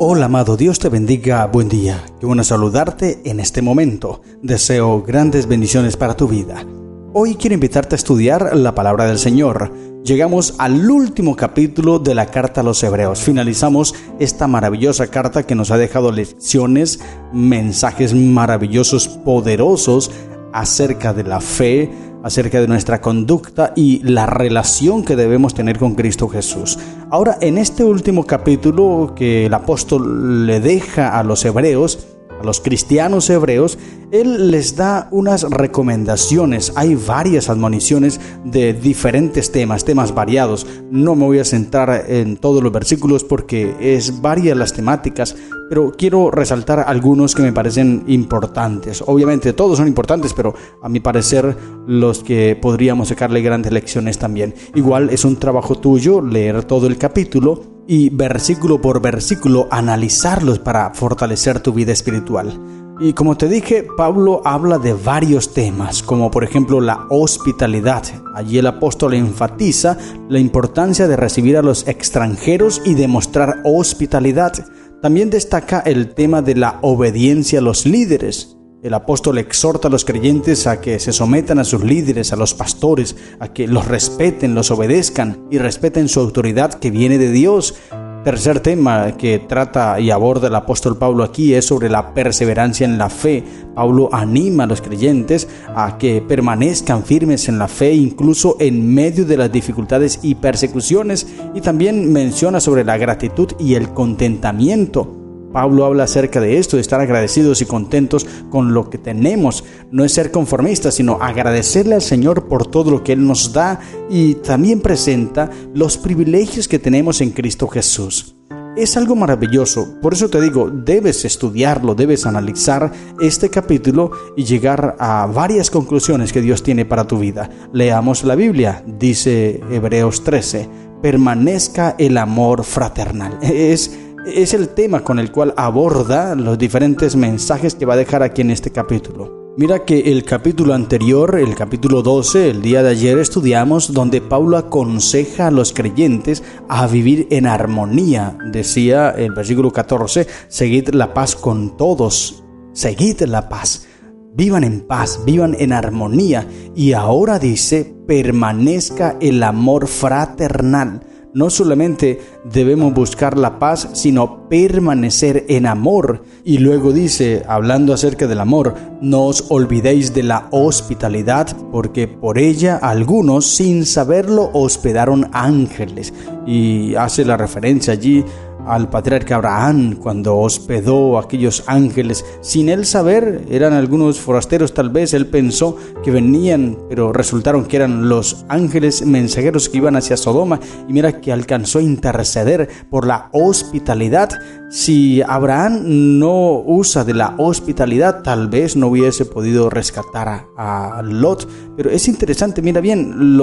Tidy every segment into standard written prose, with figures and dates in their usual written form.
Hola amado, Dios te bendiga, buen día. Qué bueno saludarte en este momento. Deseo grandes bendiciones para tu vida. Hoy quiero invitarte a estudiar la palabra del Señor. Llegamos al último capítulo de la carta a los Hebreos. Finalizamos esta maravillosa carta que nos ha dejado lecciones, mensajes maravillosos, poderosos acerca de la fe, acerca de nuestra conducta y la relación que debemos tener con Cristo Jesús. Ahora, en este último capítulo que el apóstol le deja a los hebreos, a los cristianos hebreos, él les da unas recomendaciones. Hay varias admoniciones de diferentes temas variados. No me voy a centrar en todos los versículos porque es varias las temáticas, pero quiero resaltar algunos que me parecen importantes. Obviamente todos son importantes, pero a mi parecer los que podríamos sacarle grandes lecciones también. Igual es un trabajo tuyo leer todo el capítulo y versículo por versículo analizarlos para fortalecer tu vida espiritual. Y como te dije, Pablo habla de varios temas, como por ejemplo la hospitalidad. Allí el apóstol enfatiza la importancia de recibir a los extranjeros y demostrar hospitalidad. También destaca el tema de la obediencia a los líderes. El apóstol exhorta a los creyentes a que se sometan a sus líderes, a los pastores, a que los respeten, los obedezcan y respeten su autoridad que viene de Dios. Tercer tema que trata y aborda el apóstol Pablo aquí es sobre la perseverancia en la fe. Pablo anima a los creyentes a que permanezcan firmes en la fe, incluso en medio de las dificultades y persecuciones. Y también menciona sobre la gratitud y el contentamiento. Pablo habla acerca de esto, de estar agradecidos y contentos con lo que tenemos. No es ser conformistas, sino agradecerle al Señor por todo lo que Él nos da, y también presenta los privilegios que tenemos en Cristo Jesús. Es algo maravilloso, por eso te digo, debes estudiarlo, debes analizar este capítulo y llegar a varias conclusiones que Dios tiene para tu vida. Leamos la Biblia, dice Hebreos 13, permanezca el amor fraternal. Es el tema con el cual aborda los diferentes mensajes que va a dejar aquí en este capítulo. Mira que el capítulo anterior, el capítulo 12, el día de ayer estudiamos donde Pablo aconseja a los creyentes a vivir en armonía. Decía el versículo 14, seguid la paz con todos, seguid la paz. Vivan en paz, vivan en armonía. Y ahora dice, permanezca el amor fraternal. No solamente debemos buscar la paz, sino permanecer en amor. Y luego dice, hablando acerca del amor, no os olvidéis de la hospitalidad, porque por ella algunos, sin saberlo, hospedaron ángeles. Y hace la referencia allí al patriarca Abraham, cuando hospedó a aquellos ángeles sin él saber. Eran algunos forasteros, tal vez él pensó que venían, pero resultaron que eran los ángeles mensajeros que iban hacia Sodoma. Y mira que alcanzó a interceder por la hospitalidad. Si Abraham no usa de la hospitalidad, tal vez no hubiese podido rescatar a Lot. Pero es interesante, mira bien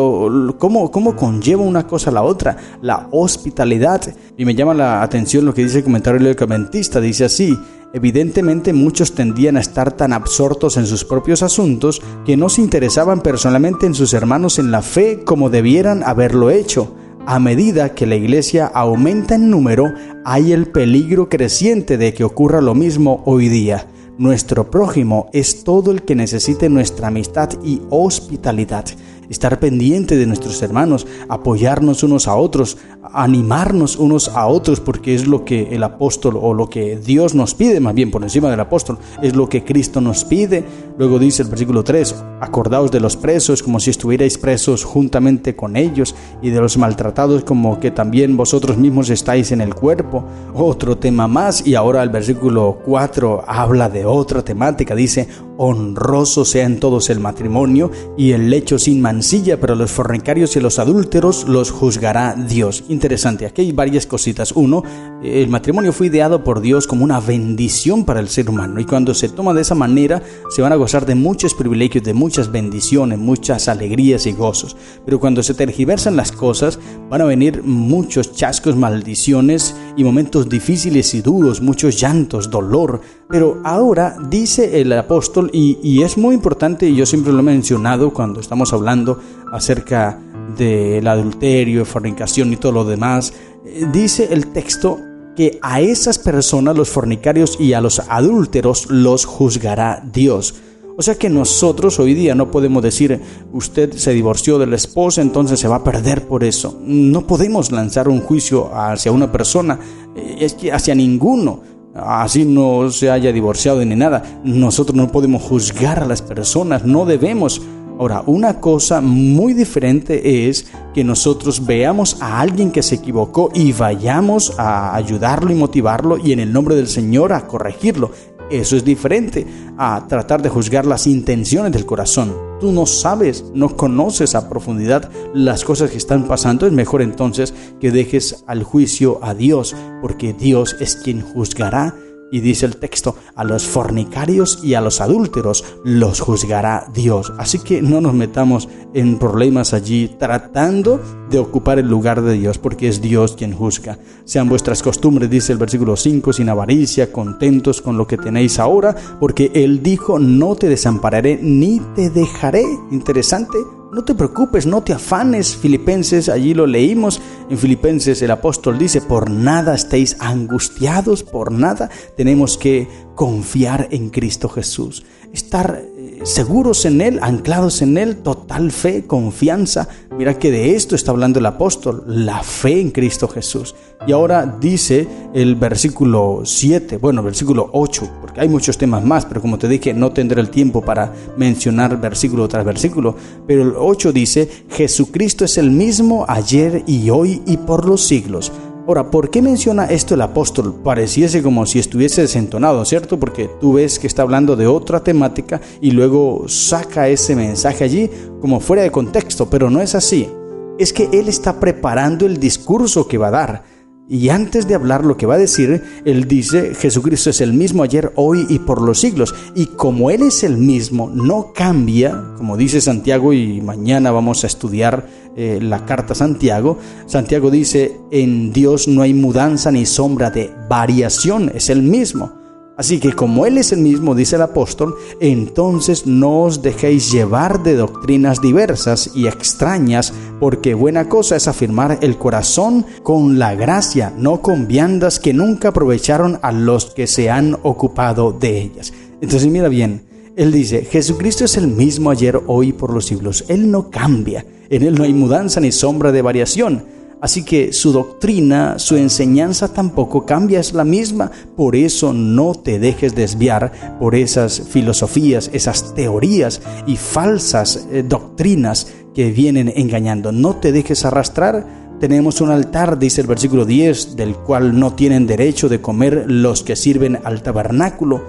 cómo conlleva una cosa a la otra, la hospitalidad. Y me llama la atención lo que dice el comentario bíblico adventista. Dice así: evidentemente muchos tendían a estar tan absortos en sus propios asuntos que no se interesaban personalmente en sus hermanos en la fe como debieran haberlo hecho. A medida que la iglesia aumenta en número, hay el peligro creciente de que ocurra lo mismo hoy día. Nuestro prójimo es todo el que necesite nuestra amistad y hospitalidad. Estar pendiente de nuestros hermanos, apoyarnos unos a otros, animarnos unos a otros, porque es lo que el apóstol, o lo que Dios nos pide, más bien por encima del apóstol, es lo que Cristo nos pide. Luego dice el versículo 3, acordaos de los presos como si estuvierais presos juntamente con ellos, y de los maltratados como que también vosotros mismos estáis en el cuerpo. Otro tema más. Y ahora el versículo 4 habla de otra temática. Dice, honroso sea en todos el matrimonio y el lecho sin mancilla, pero a los fornicarios y a los adúlteros los juzgará Dios. Interesante, aquí hay varias cositas. Uno, el matrimonio fue ideado por Dios como una bendición para el ser humano, y cuando se toma de esa manera se van a gozar de muchos privilegios, de muchas bendiciones, muchas alegrías y gozos. Pero cuando se tergiversan las cosas, van a venir muchos chascos, maldiciones y momentos difíciles y duros, muchos llantos, dolor. Pero ahora dice el apóstol, y es muy importante, y yo siempre lo he mencionado cuando estamos hablando acerca del adulterio, fornicación y todo lo demás, dice el texto que a esas personas, los fornicarios y a los adúlteros, los juzgará Dios. O sea que nosotros hoy día no podemos decir, usted se divorció de la esposa, entonces se va a perder por eso. No podemos lanzar un juicio hacia una persona, es que hacia ninguno, así no se haya divorciado ni nada. Nosotros no podemos juzgar a las personas, no debemos. Ahora, una cosa muy diferente es que nosotros veamos a alguien que se equivocó y vayamos a ayudarlo y motivarlo y en el nombre del Señor a corregirlo. Eso es diferente a tratar de juzgar las intenciones del corazón. Tú no sabes, no conoces a profundidad las cosas que están pasando. Es mejor entonces que dejes al juicio a Dios, porque Dios es quien juzgará. Y dice el texto, a los fornicarios y a los adúlteros los juzgará Dios. Así que no nos metamos en problemas allí tratando de ocupar el lugar de Dios, porque es Dios quien juzga. Sean vuestras costumbres, dice el versículo 5, sin avaricia, contentos con lo que tenéis ahora, porque Él dijo, no te desampararé ni te dejaré. Interesante. No te preocupes, no te afanes. Filipenses, allí lo leímos. En Filipenses el apóstol dice, por nada estéis angustiados, por nada. Tenemos que confiar en Cristo Jesús. Estar seguros en Él, anclados en Él, total fe, confianza. Mira que de esto está hablando el apóstol, la fe en Cristo Jesús. Y ahora dice el versículo 7, versículo 8, porque hay muchos temas más, pero como te dije, no tendré el tiempo para mencionar versículo tras versículo. Pero el 8 dice, Jesucristo es el mismo ayer y hoy y por los siglos. Ahora, ¿por qué menciona esto el apóstol? Pareciese como si estuviese desentonado, ¿cierto? Porque tú ves que está hablando de otra temática y luego saca ese mensaje allí como fuera de contexto, pero no es así. Es que él está preparando el discurso que va a dar. Y antes de hablar lo que va a decir, él dice, Jesucristo es el mismo ayer, hoy y por los siglos. Y como Él es el mismo, no cambia, como dice Santiago, y mañana vamos a estudiar la carta a Santiago. Santiago dice, en Dios no hay mudanza ni sombra de variación, es el mismo. Así que como Él es el mismo, dice el apóstol, entonces no os dejéis llevar de doctrinas diversas y extrañas, porque buena cosa es afirmar el corazón con la gracia, no con viandas que nunca aprovecharon a los que se han ocupado de ellas. Entonces mira bien, Él dice, Jesucristo es el mismo ayer, hoy y por los siglos. Él no cambia, en Él no hay mudanza ni sombra de variación. Así que su doctrina, su enseñanza tampoco cambia, es la misma. Por eso no te dejes desviar por esas filosofías, esas teorías y falsas doctrinas que vienen engañando. No te dejes arrastrar. Tenemos un altar, dice el versículo 10, del cual no tienen derecho de comer los que sirven al tabernáculo.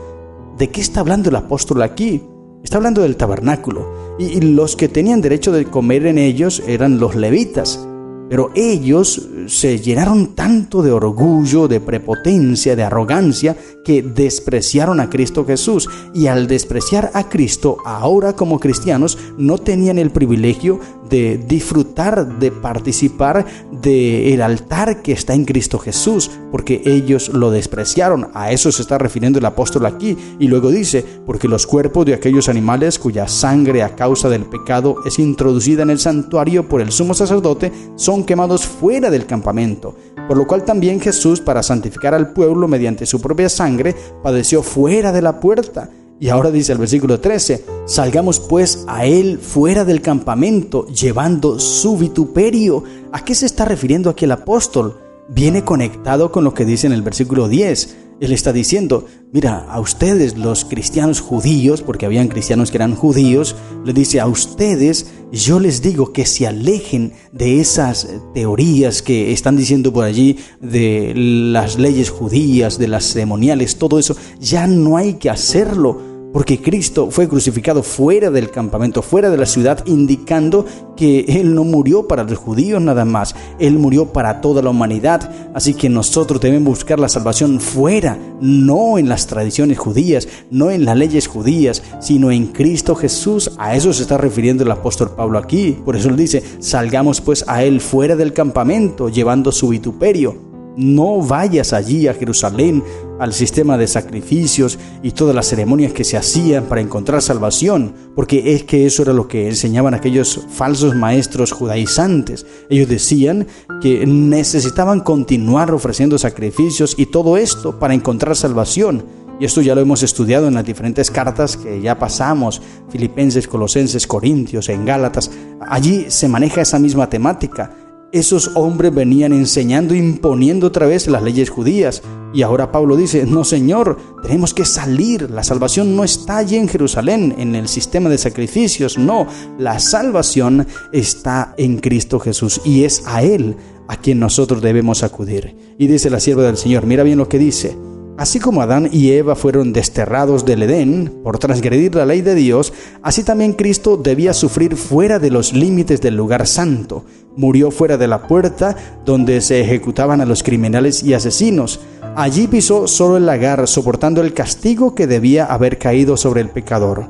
¿De qué está hablando el apóstol aquí? Está hablando del tabernáculo. Y los que tenían derecho de comer en ellos eran los levitas. Pero ellos se llenaron tanto de orgullo, de prepotencia, de arrogancia, que despreciaron a Cristo Jesús. Y al despreciar a Cristo, ahora como cristianos, no tenían el privilegio de disfrutar, de participar del altar que está en Cristo Jesús, porque ellos lo despreciaron. A eso se está refiriendo el apóstol aquí. Y luego dice, porque los cuerpos de aquellos animales cuya sangre a causa del pecado es introducida en el santuario por el sumo sacerdote, son quemados fuera del campamento, por lo cual también Jesús, para santificar al pueblo mediante su propia sangre, padeció fuera de la puerta. Y ahora dice el versículo 13, salgamos pues a Él fuera del campamento, llevando su vituperio. ¿A qué se está refiriendo aquí el apóstol? Viene conectado con lo que dice en el versículo 10. Él está diciendo, mira, a ustedes los cristianos judíos, porque habían cristianos que eran judíos, le dice a ustedes, yo les digo que se alejen de esas teorías que están diciendo por allí, de las leyes judías, de las ceremoniales, todo eso, ya no hay que hacerlo. Porque Cristo fue crucificado fuera del campamento, fuera de la ciudad, indicando que Él no murió para los judíos nada más. Él murió para toda la humanidad. Así que nosotros debemos buscar la salvación fuera, no en las tradiciones judías, no en las leyes judías, sino en Cristo Jesús. A eso se está refiriendo el apóstol Pablo aquí. Por eso él dice, salgamos pues a Él fuera del campamento, llevando su vituperio. No vayas allí a Jerusalén, al sistema de sacrificios y todas las ceremonias que se hacían para encontrar salvación, porque es que eso era lo que enseñaban aquellos falsos maestros judaizantes. Ellos decían que necesitaban continuar ofreciendo sacrificios y todo esto para encontrar salvación. Y esto ya lo hemos estudiado en las diferentes cartas que ya pasamos, Filipenses, Colosenses, Corintios, en Gálatas. Allí se maneja esa misma temática. Esos hombres venían enseñando, imponiendo otra vez las leyes judías. Y ahora Pablo dice, no Señor, tenemos que salir. La salvación no está allí en Jerusalén, en el sistema de sacrificios. No, la salvación está en Cristo Jesús y es a Él a quien nosotros debemos acudir. Y dice la sierva del Señor, mira bien lo que dice. Así como Adán y Eva fueron desterrados del Edén por transgredir la ley de Dios, así también Cristo debía sufrir fuera de los límites del lugar santo. Murió fuera de la puerta donde se ejecutaban a los criminales y asesinos. Allí pisó solo el lagar, soportando el castigo que debía haber caído sobre el pecador.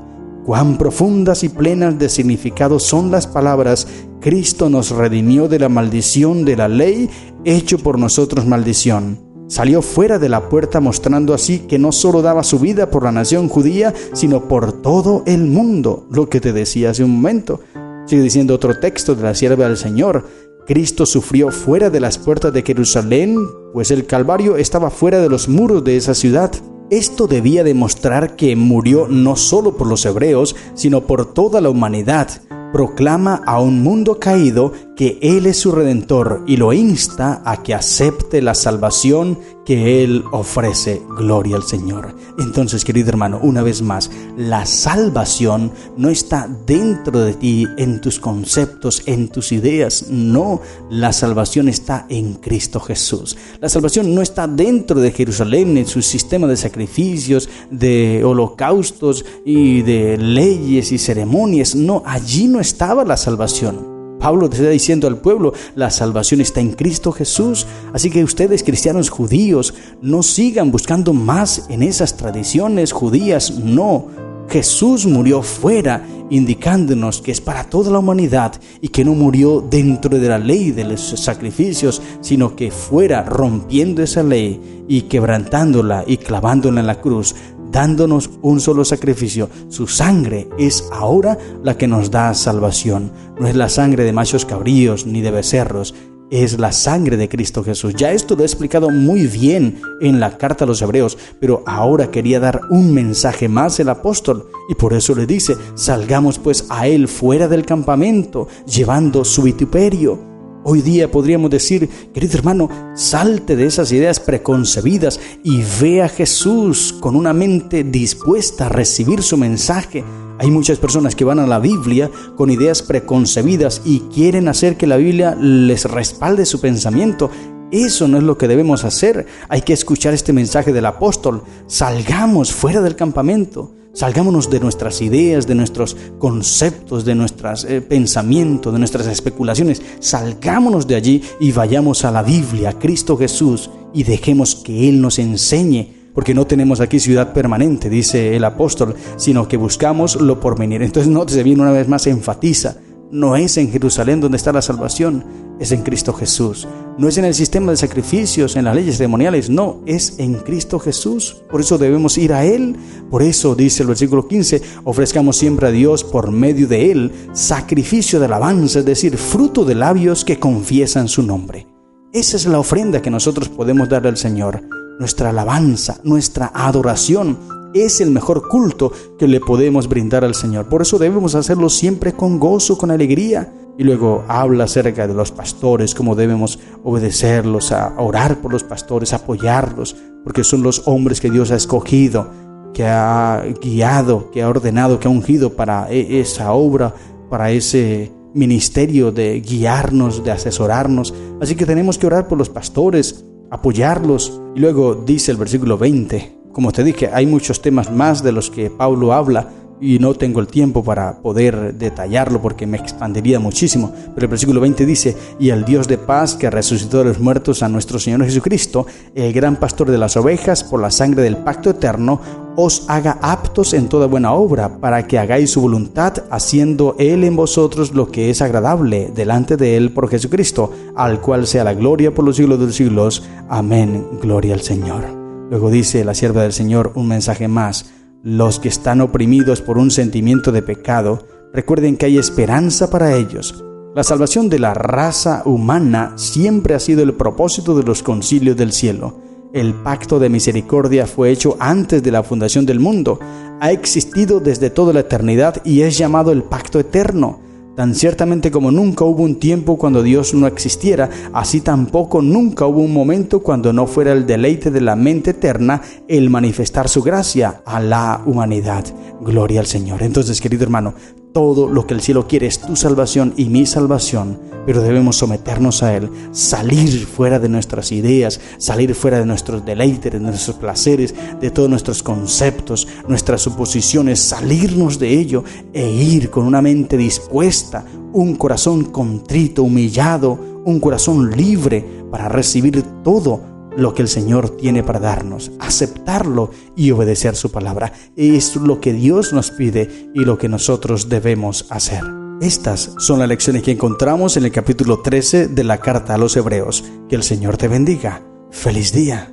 Cuán profundas y plenas de significado son las palabras: Cristo nos redimió de la maldición de la ley, hecho por nosotros maldición. Salió fuera de la puerta, mostrando así que no solo daba su vida por la nación judía, sino por todo el mundo, lo que te decía hace un momento. Sigue diciendo otro texto de la sierva del Señor. Cristo sufrió fuera de las puertas de Jerusalén, pues el Calvario estaba fuera de los muros de esa ciudad. Esto debía demostrar que murió no solo por los hebreos, sino por toda la humanidad. Proclama a un mundo caído que Él es su Redentor y lo insta a que acepte la salvación que Él ofrece. Gloria al Señor. Entonces, querido hermano, una vez más, la salvación no está dentro de ti, en tus conceptos, en tus ideas. No, la salvación está en Cristo Jesús. La salvación no está dentro de Jerusalén, en su sistema de sacrificios, de holocaustos y de leyes y ceremonias. No, allí no estaba la salvación. Pablo está diciendo al pueblo, la salvación está en Cristo Jesús. Así que ustedes, cristianos judíos, no sigan buscando más en esas tradiciones judías. No, Jesús murió fuera, indicándonos que es para toda la humanidad y que no murió dentro de la ley de los sacrificios, sino que fuera rompiendo esa ley y quebrantándola y clavándola en la cruz, dándonos un solo sacrificio. Su sangre es ahora la que nos da salvación. No es la sangre de machos cabríos ni de becerros, es la sangre de Cristo Jesús. Ya esto lo he explicado muy bien en la carta a los Hebreos, pero ahora quería dar un mensaje más el apóstol, y por eso le dice, salgamos pues a Él fuera del campamento, llevando su vituperio. Hoy día podríamos decir, querido hermano, salte de esas ideas preconcebidas y ve a Jesús con una mente dispuesta a recibir su mensaje. Hay muchas personas que van a la Biblia con ideas preconcebidas y quieren hacer que la Biblia les respalde su pensamiento. Eso no es lo que debemos hacer. Hay que escuchar este mensaje del apóstol. Salgamos fuera del campamento. Salgámonos de nuestras ideas, de nuestros conceptos, de nuestros pensamientos, de nuestras especulaciones. Salgámonos de allí y vayamos a la Biblia, a Cristo Jesús, y dejemos que Él nos enseñe. Porque no tenemos aquí ciudad permanente, dice el apóstol, sino que buscamos lo porvenir. Entonces, nótese bien, una vez más enfatiza. No es en Jerusalén donde está la salvación, es en Cristo Jesús. No es en el sistema de sacrificios, en las leyes ceremoniales, no, es en Cristo Jesús. Por eso debemos ir a Él. Por eso dice el versículo 15, ofrezcamos siempre a Dios por medio de Él sacrificio de alabanza, es decir, fruto de labios que confiesan su nombre. Esa es la ofrenda que nosotros podemos darle al Señor. Nuestra alabanza, nuestra adoración. Es el mejor culto que le podemos brindar al Señor. Por eso debemos hacerlo siempre con gozo, con alegría. Y luego habla acerca de los pastores, cómo debemos obedecerlos, a orar por los pastores, apoyarlos, porque son los hombres que Dios ha escogido, que ha guiado, que ha ordenado, que ha ungido para esa obra, para ese ministerio de guiarnos, de asesorarnos. Así que tenemos que orar por los pastores, apoyarlos. Y luego dice el versículo 20, como te dije, hay muchos temas más de los que Pablo habla y no tengo el tiempo para poder detallarlo porque me expandiría muchísimo, pero el versículo 20 dice: y el Dios de paz, que resucitó de los muertos a nuestro Señor Jesucristo, el gran pastor de las ovejas, por la sangre del pacto eterno, os haga aptos en toda buena obra, para que hagáis su voluntad, haciendo Él en vosotros lo que es agradable delante de Él por Jesucristo, al cual sea la gloria por los siglos de los siglos. Amén. Gloria al Señor. Luego dice la sierva del Señor un mensaje más: los que están oprimidos por un sentimiento de pecado, recuerden que hay esperanza para ellos. La salvación de la raza humana siempre ha sido el propósito de los concilios del cielo. El pacto de misericordia fue hecho antes de la fundación del mundo, ha existido desde toda la eternidad y es llamado el pacto eterno. Tan ciertamente como nunca hubo un tiempo cuando Dios no existiera, así tampoco nunca hubo un momento cuando no fuera el deleite de la mente eterna el manifestar su gracia a la humanidad. Gloria al Señor. Entonces, querido hermano, todo lo que el cielo quiere es tu salvación y mi salvación, pero debemos someternos a Él, salir fuera de nuestras ideas, salir fuera de nuestros deleites, de nuestros placeres, de todos nuestros conceptos, nuestras suposiciones, salirnos de ello e ir con una mente dispuesta, un corazón contrito, humillado, un corazón libre para recibir todo lo que el Señor tiene para darnos, aceptarlo y obedecer su palabra. Es lo que Dios nos pide y lo que nosotros debemos hacer. Estas son las lecciones que encontramos en el capítulo 13 de la carta a los Hebreos. Que el Señor te bendiga. ¡Feliz día!